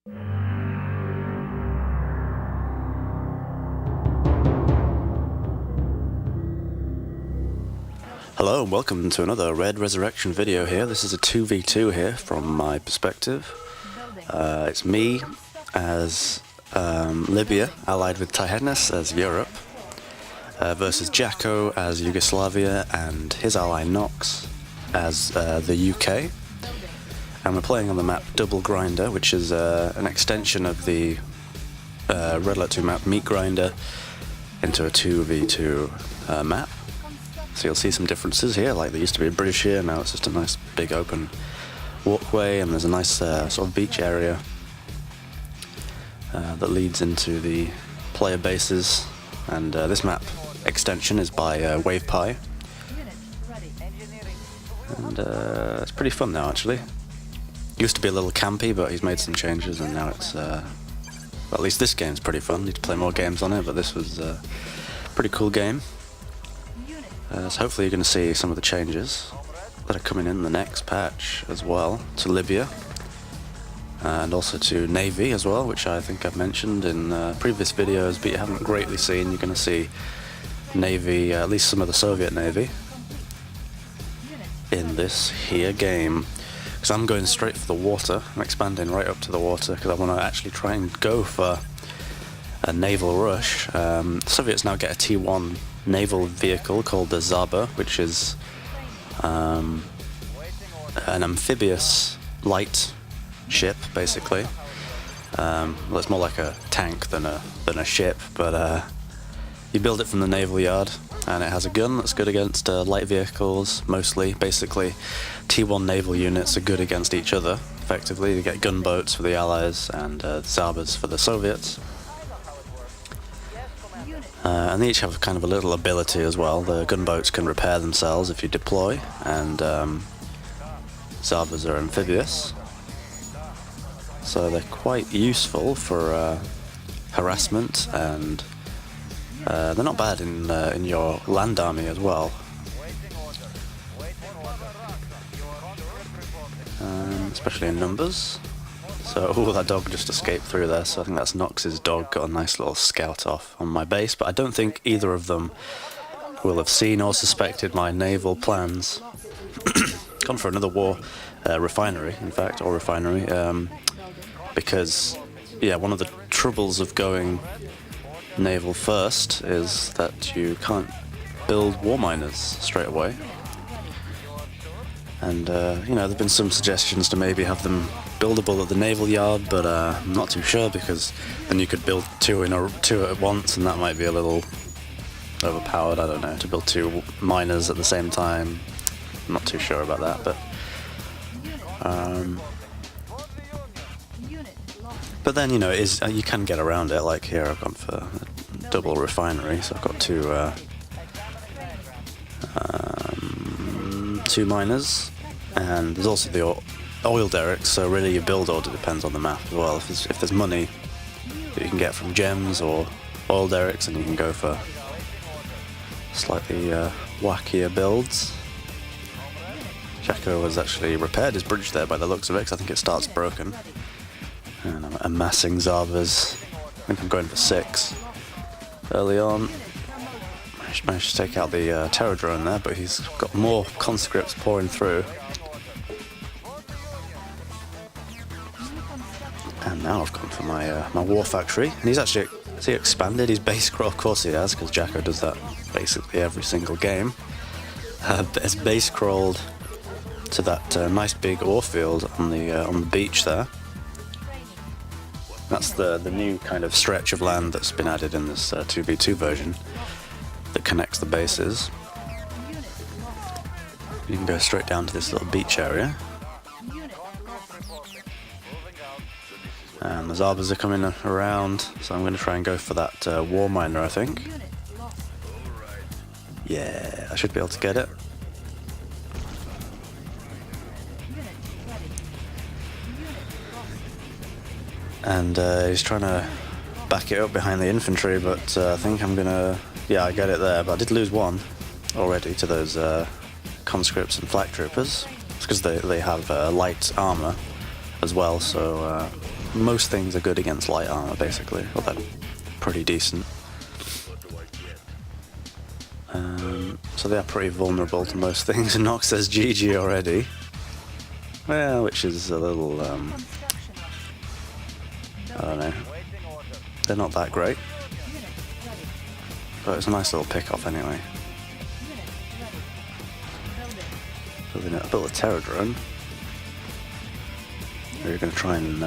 Hello and welcome to another Red Resurrection video here. This is a 2v2 here from my perspective. It's me as Libya, allied with Tyhednus as Europe, versus Jacko as Yugoslavia and his ally Nox as the UK. And we're playing on the map Double Grinder, which is an extension of the Red Alert 2 map Meat Grinder into a 2v2 map. So you'll see some differences here, like there used to be a bridge here, now it's just a nice big open walkway, and there's a nice sort of beach area that leads into the player bases. And this map extension is by WavePie, and it's pretty fun now actually. Used to be a little campy, but he's made some changes and now it's, well, at least this game's pretty fun. Need to play more games on it, but this was a pretty cool game. So hopefully you're going to see some of the changes that are coming in the next patch as well to Libya, and also to Navy as well, which I think I've mentioned in previous videos, but you haven't greatly seen. You're going to see Navy, at least some of the Soviet Navy, in this here game. Because I'm going straight for the water, I'm expanding right up to the water because I want to actually try and go for a naval rush. Soviets now get a T1 naval vehicle called the Zaba, which is an amphibious light ship, basically. Well, it's more like a tank than a ship, but you build it from the naval yard, and it has a gun that's good against light vehicles, mostly. Basically, T1 naval units are good against each other, effectively. You get gunboats for the Allies and Zabas for the Soviets. And they each have kind of a little ability as well. The gunboats can repair themselves if you deploy, and Zabas are amphibious, so they're quite useful for harassment, and they're not bad in your land army as well. Especially in numbers. So, oh, that dog just escaped through there, so I think that's Nox's dog. Got a nice little scout off on my base, but I don't think either of them will have seen or suspected my naval plans. Gone for another war refinery, in fact, or refinery, because, yeah, one of the troubles of going naval first is that you can't build war miners straight away. And, you know, there have been some suggestions to maybe have them buildable at the naval yard, but I'm not too sure, because then you could build two at once, and that might be a little overpowered. I don't know, to build two miners at the same time. I'm not too sure about that, but then, you know, it is, you can get around it. Like here, I've gone for a double refinery, so I've got two miners, and there's also the oil derricks, so really your build order depends on the map as well. If there's money that you can get from gems or oil derricks, and you can go for slightly wackier builds. Jacko has actually repaired his bridge there by the looks of it, because I think it starts broken. And I'm amassing Zabas. I think I'm going for 6 early on. Managed to take out the terror drone there, but he's got more conscripts pouring through. And now I've gone for my my war factory, and he's actually, has he expanded his base crawl? Of course he has, because Jacko does that basically every single game. Has base crawled to that nice big ore field on the beach there. That's the new kind of stretch of land that's been added in this 2v2 version that connects the bases. You can go straight down to this little beach area. And the Zabas are coming around, so I'm going to try and go for that war miner, I think. Yeah, I should be able to get it. And he's trying to back it up behind the infantry, but I think I'm gonna, yeah, I get it there, but I did lose one already to those conscripts and flak troopers. It's because they have light armor as well, so most things are good against light armor, basically. Well, they're pretty decent. So they are pretty vulnerable to most things. And Nox says GG already. Well, which is a little, I don't know. They're not that great. But it's a nice little pick-off anyway. I built a terror drone. We're going to try and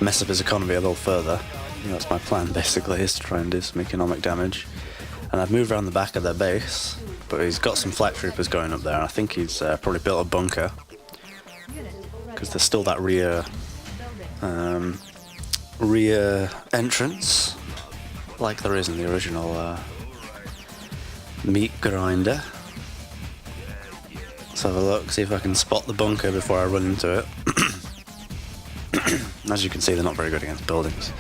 mess up his economy a little further. That's my plan, basically, is to try and do some economic damage. And I've moved around the back of their base, but he's got some flak troopers going up there, and I think he's probably built a bunker. Because there's still that rear entrance, like there is in the original meat grinder. Let's have a look, see if I can spot the bunker before I run into it. As you can see, they're not very good against buildings.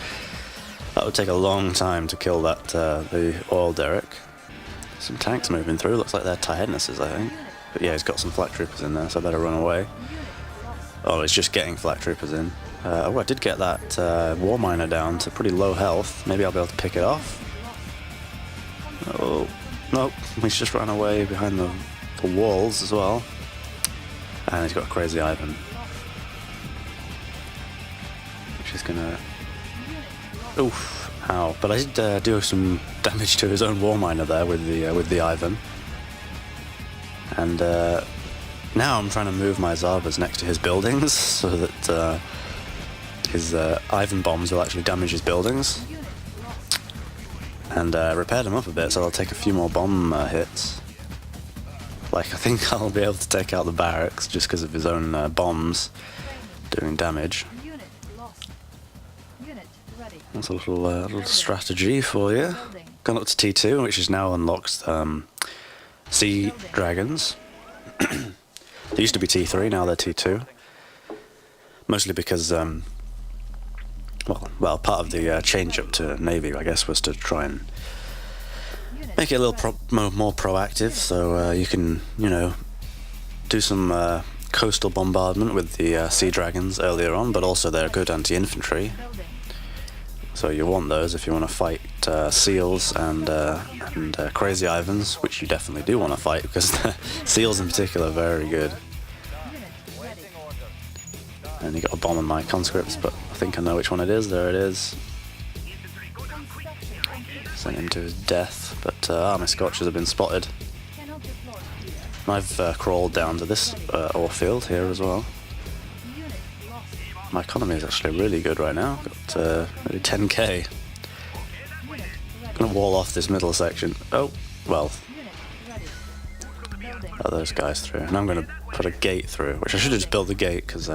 That would take a long time to kill that the oil derrick. Some tanks moving through, looks like they're tyhednuses, I think. But yeah, he's got some flak troopers in there, so I better run away. Oh, he's just getting flak troopers in. Oh, I did get that war miner down to pretty low health. Maybe I'll be able to pick it off. Oh, nope, he's just ran away behind the walls as well. And he's got a crazy Ivan. Which is gonna... Oof, ow. But I did do some damage to his own war miner there with the Ivan. And now I'm trying to move my Zabas next to his buildings so that his Ivan bombs will actually damage his buildings. And repair them up a bit, so I'll take a few more bomb hits. Like, I think I'll be able to take out the barracks just because of his own bombs doing damage. That's a little strategy for you. Gone up to T2, which is now unlocked sea dragons. They used to be T3, now they're T2. Mostly because, well, part of the change up to Navy, I guess, was to try and make it a little more proactive, so you can, you know, do some coastal bombardment with the sea dragons earlier on, but also they're good anti-infantry. So you want those if you want to fight seals and crazy Ivans, which you definitely do want to fight because the seals in particular are very good. And you got a bomb on my conscripts, but I think I know which one it is. There it is. Sent him to his death, but my Scotchers have been spotted. I've crawled down to this ore field here as well. My economy is actually really good right now. Got nearly 10k. Gonna wall off this middle section. Oh, well. Let those guys through. And I'm gonna put a gate through, which I should have just built the gate because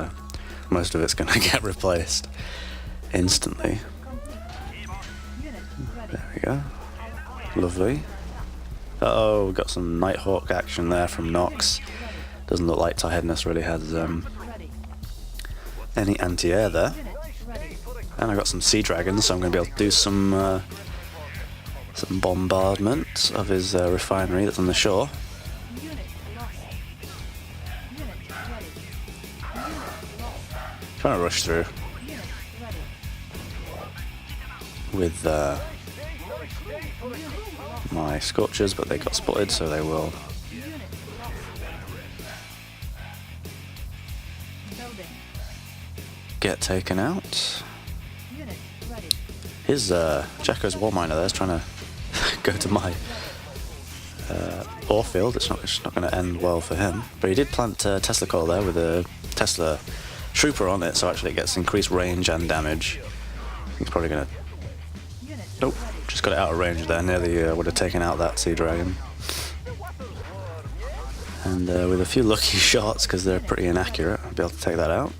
most of it's gonna get replaced instantly. There we go. Lovely. Uh-oh, we've got some Nighthawk action there from Nox. Doesn't look like tyhednus really has any anti-air there. And I got some sea dragons, so I'm going to be able to do some bombardment of his refinery that's on the shore. Trying to rush through with my Scorchers, but they got spotted, so they will get taken out. His Jacko's war miner there's trying to go to my ore field. It's not going to end well for him. But he did plant Tesla coil there with a Tesla trooper on it, so actually it gets increased range and damage. He's probably going to... Nope, just got it out of range there. Nearly would have taken out that sea dragon. And with a few lucky shots, because they're pretty inaccurate, I'll be able to take that out.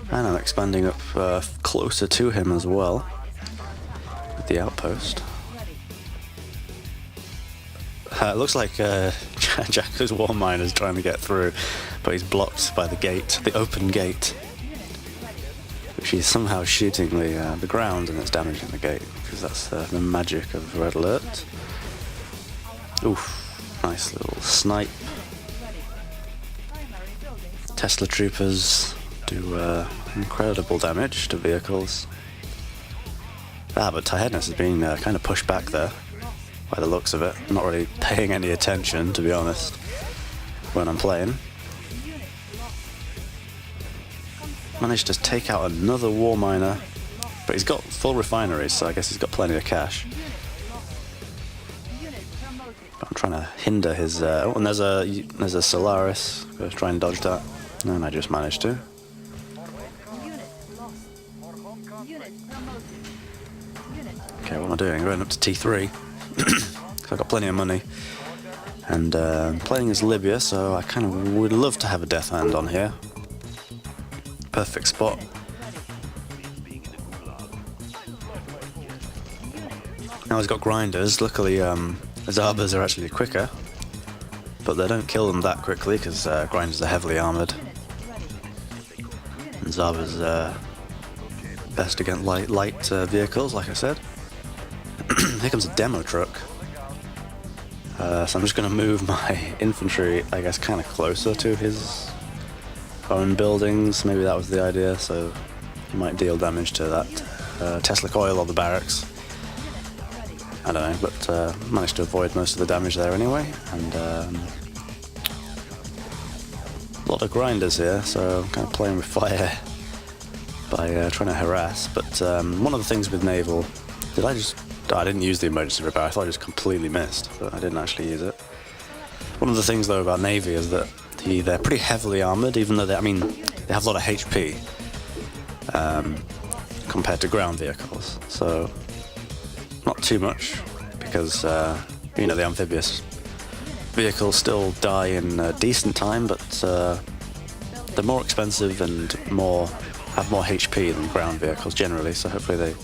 And I'm expanding up closer to him as well with the outpost. It looks like Jacko's war miner is trying to get through, but he's blocked by the gate, the open gate, which he's somehow shooting the ground, and it's damaging the gate because that's the magic of Red Alert. Oof, nice little snipe. Tesla troopers do incredible damage to vehicles. But tyhednus is being kind of pushed back there, by the looks of it. I'm not really paying any attention, to be honest, when I'm playing. Managed to take out another war miner, but he's got full refineries, so I guess he's got plenty of cash. But I'm trying to hinder his... oh, and there's a Solaris. Go try and dodge that. And I just managed to. Okay, what am I doing? Going up to T3. So I've got plenty of money. And playing as Libya, so I kind of would love to have a death hand on here. Perfect spot. Now he's got grinders. Luckily, Zabas are actually quicker, but they don't kill them that quickly because grinders are heavily armored. And Zabas best against light vehicles, like I said. Here comes a demo truck. So I'm just going to move my infantry, I guess, kind of closer to his own buildings. Maybe that was the idea, so he might deal damage to that Tesla coil or the barracks. I don't know, but managed to avoid most of the damage there anyway. And a lot of grinders here, so I'm kind of playing with fire by trying to harass. But one of the things with naval, I didn't use the emergency repair. I thought I just completely missed, but I didn't actually use it. One of the things though about Navy is that they're pretty heavily armoured, even though they have a lot of HP compared to ground vehicles. So not too much, because the amphibious vehicles still die in decent time, but they're more expensive and have more HP than ground vehicles generally. So hopefully they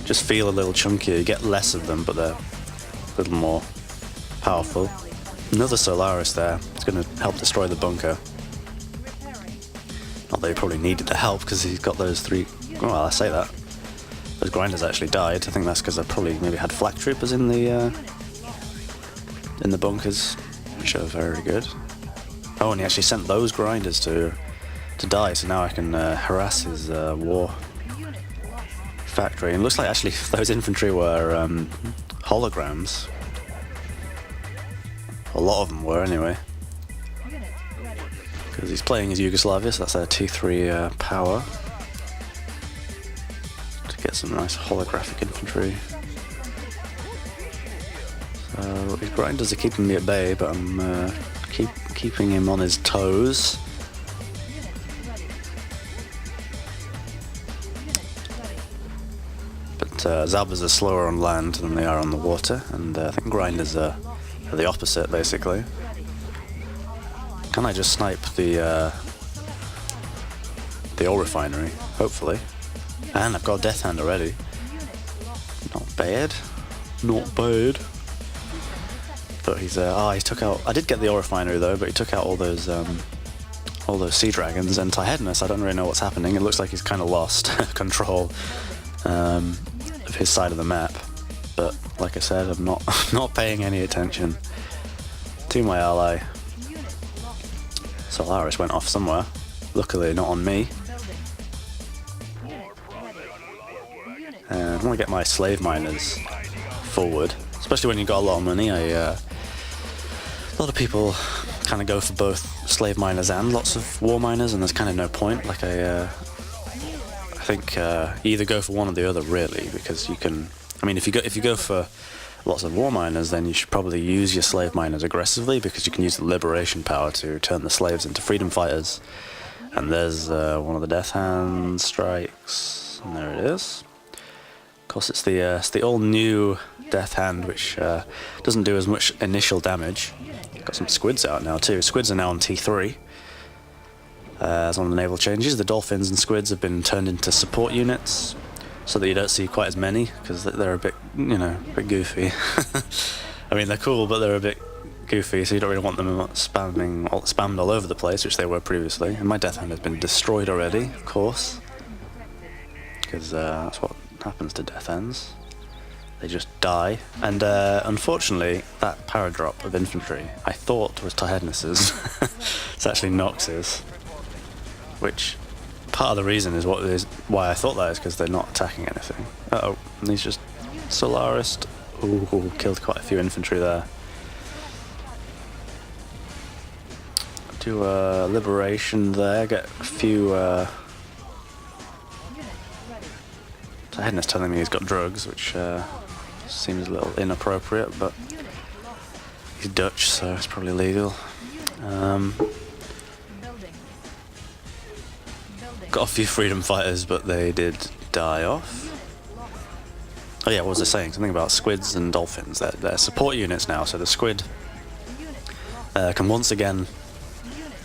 just feel a little chunkier. You get less of them, but they're a little more powerful. Another Solaris there. It's going to help destroy the bunker. Not that he probably needed the help because he's got those three. Well, I say that. Those grinders actually died. I think that's because they probably maybe had flak troopers in the bunkers, which are very good. Oh, and he actually sent those grinders to die. So now I can harass his war factory. And it looks like actually those infantry were holograms. A lot of them were anyway. Because he's playing as Yugoslavia, so that's their T3 power. To get some nice holographic infantry. So his grinders are keeping me at bay, but I'm keeping him on his toes. Zabas are slower on land than they are on the water, and I think grinders are the opposite, basically. Can I just snipe the oil refinery? Hopefully. And I've got a death hand already. Not bad. Not bad. But he's he took out. I did get the oil refinery though, but he took out all those sea dragons and tyhednus. I don't really know what's happening. It looks like he's kind of lost control of his side of the map. But like I said, I'm not paying any attention to my ally. Solaris went off somewhere. Luckily, not on me. And I want to get my slave miners forward, especially when you've got a lot of money. A lot of people kind of go for both slave miners and lots of war miners, and there's kind of no point. Like I think you either go for one or the other, really, because you can. I mean, if you go for lots of war miners, then you should probably use your slave miners aggressively, because you can use the liberation power to turn the slaves into freedom fighters. And there's one of the death hand strikes, and there it is. Of course, it's the all new death hand, which doesn't do as much initial damage. Got some squids out now too. Squids are now on T3. As one of the naval changes, the dolphins and squids have been turned into support units, so that you don't see quite as many, because they're a bit, a bit goofy. I mean, they're cool, but they're a bit goofy, so you don't really want them spammed all over the place, which they were previously. And my death hand has been destroyed already, of course, because that's what happens to death ends. They just die. And unfortunately, that paradrop of infantry I thought was tyhednus's. It's actually Nox's, which part of the reason is why I thought that is because they're not attacking anything. Uh-oh, and he's just Solarised. Ooh, killed quite a few infantry there. Do a liberation there, get a few... tyhednus telling me he's got drugs, which seems a little inappropriate, but he's Dutch, so it's probably legal. Got a few freedom fighters, but they did die off. Oh yeah, what was I saying? Something about squids and dolphins. They're support units now, so the squid can once again...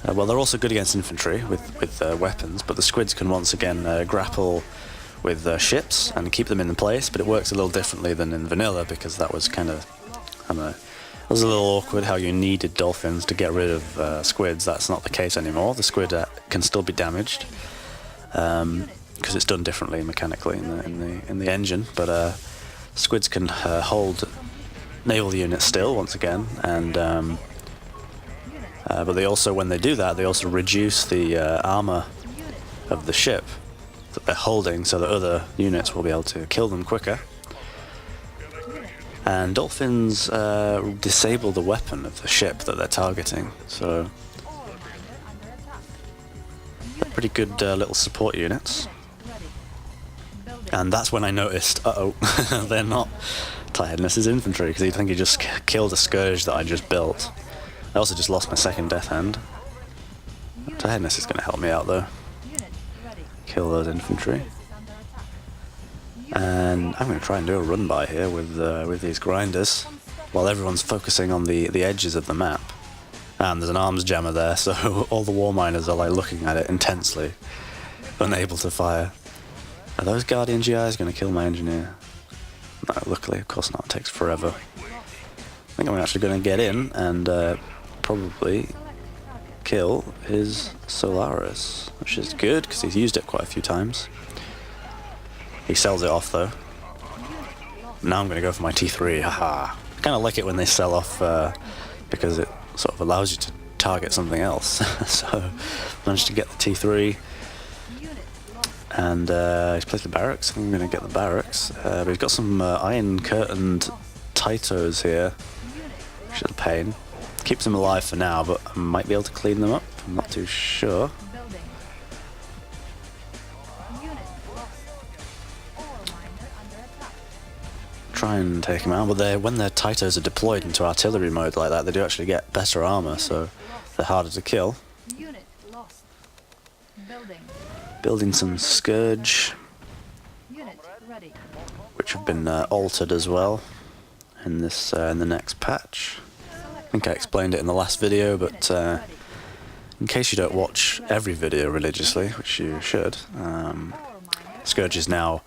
well, they're also good against infantry with weapons, but the squids can once again grapple with ships and keep them in place, but it works a little differently than in vanilla, because that was kind of... I don't know. It was a little awkward how you needed dolphins to get rid of squids. That's not the case anymore. The squid can still be damaged, because it's done differently mechanically in the engine, but squids can hold naval units still once again, and but they also, when they do that, they also reduce the armor of the ship that they're holding, so that other units will be able to kill them quicker. And dolphins disable the weapon of the ship that they're targeting, so they're pretty good little support units. And that's when I noticed, they're not tyhednus' infantry, because I think he just killed a scourge that I just built. I also just lost my second death hand. tyhednus is going to help me out though. Kill those infantry. And I'm going to try and do a run by here with these grinders, while everyone's focusing on the edges of the map. And there's an arms jammer there, so all the war miners are like looking at it intensely, unable to fire. Are those Guardian GIs going to kill my engineer? No, luckily, of course not. It takes forever. I think I'm actually going to get in and probably kill his Solaris, which is good because he's used it quite a few times. He sells it off though. Now I'm going to go for my T3. Haha. I kind of like it when they sell off because it sort of allows you to target something else. So managed to get the T3. And he's placed the barracks. I think I'm going to get the barracks. But he's got some iron curtained Titos here, which is a pain. Keeps him alive for now, but I might be able to clean them up. I'm not too sure. Try and take him out, but when their Titos are deployed into artillery mode like that, they do actually get better armor, so they're harder to kill. Building some Scourge, which have been altered as well in this in the next patch. I think I explained it in the last video, but in case you don't watch every video religiously, which you should, Scourges now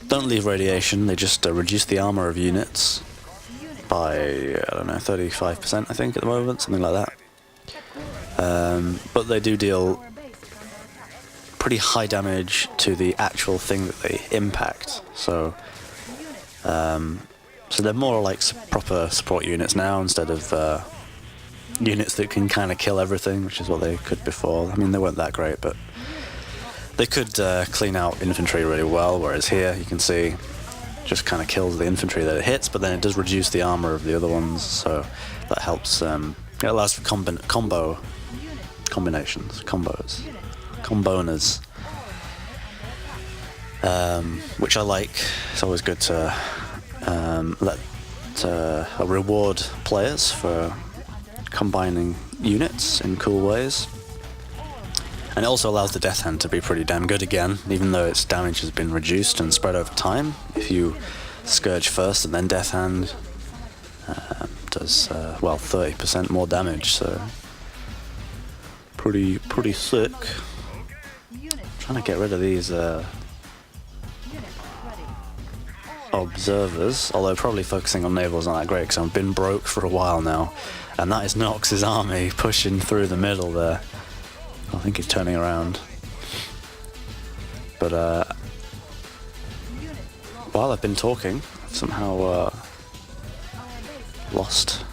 don't leave radiation. They just reduce the armor of units by, I don't know, 35% I think at the moment, something like that. But they do deal pretty high damage to the actual thing that they impact, so so they're more like proper support units now, instead of units that can kind of kill everything, which is what they could before. I mean, they weren't that great, but they could clean out infantry really well, whereas here you can see just kind of kills the infantry that it hits, but then it does reduce the armor of the other ones, so that helps. It allows for combiners, comboners, which I like. It's always good to reward players for combining units in cool ways. And it also allows the death hand to be pretty damn good again, even though its damage has been reduced and spread over time. If you Scourge first and then death hand, does well 30% more damage, so pretty sick. Trying to get rid of these observers, although probably focusing on naval is not that great because I've been broke for a while now, and that is Nox's army pushing through the middle there. I think he's turning around, but while I've been talking, I've somehow lost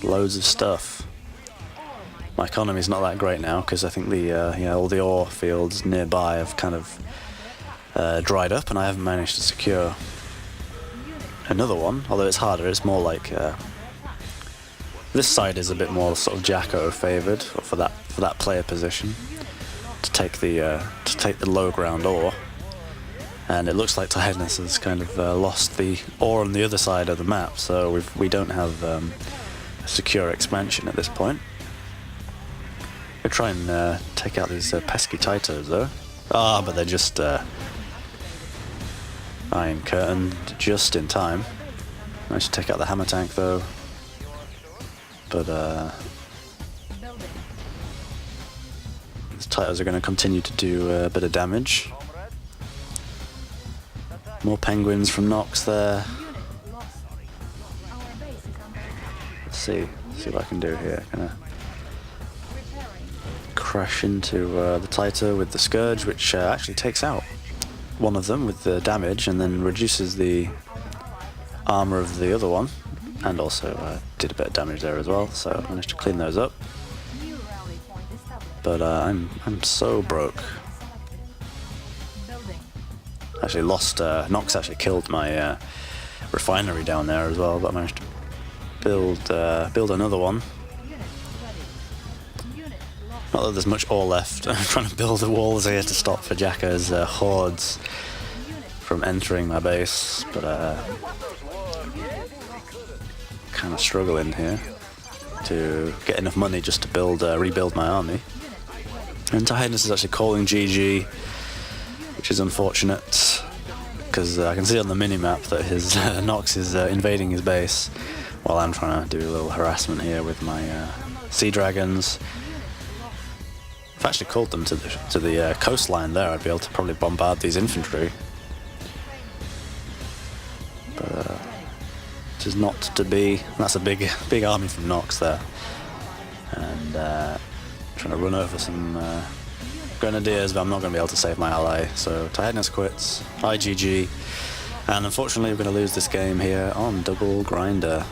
loads of stuff. My economy's not that great now because I think the all the ore fields nearby have kind of dried up, and I haven't managed to secure another one. Although it's harder, it's more like this side is a bit more sort of Jacko favoured for that player position to take the low ground ore. And it looks like tyhednus has kind of lost the ore on the other side of the map, so we don't have a secure expansion at this point. We'll try and take out these pesky Titos though. But they're just iron curtained just in time. Managed to take out the hammer tank though. But these Titos are going to continue to do a bit of damage. More penguins from Nox there. Let's see what I can do here. Gonna crash into the Tito with the Scourge, which actually takes out one of them with the damage and then reduces the armor of the other one, and also did a bit of damage there as well, so I managed to clean those up. But I'm so broke. Actually lost, Nox actually killed my refinery down there as well, but I managed to build another one. Not that there's much ore left. I'm trying to build the walls here to stop for Jacko's hordes from entering my base, but kind of struggling here to get enough money just to rebuild my army. And tyhednus is actually calling GG, which is unfortunate, because I can see on the mini-map that his Nox is invading his base, while I'm trying to do a little harassment here with my sea dragons. If I actually called them to the coastline there, I'd be able to probably bombard these infantry. But it is not to be. That's a big army from Nox there, and trying to run over some grenadiers, but I'm not going to be able to save my ally. So tyhednus quits, IGG, and unfortunately we're going to lose this game here on Double Grinder.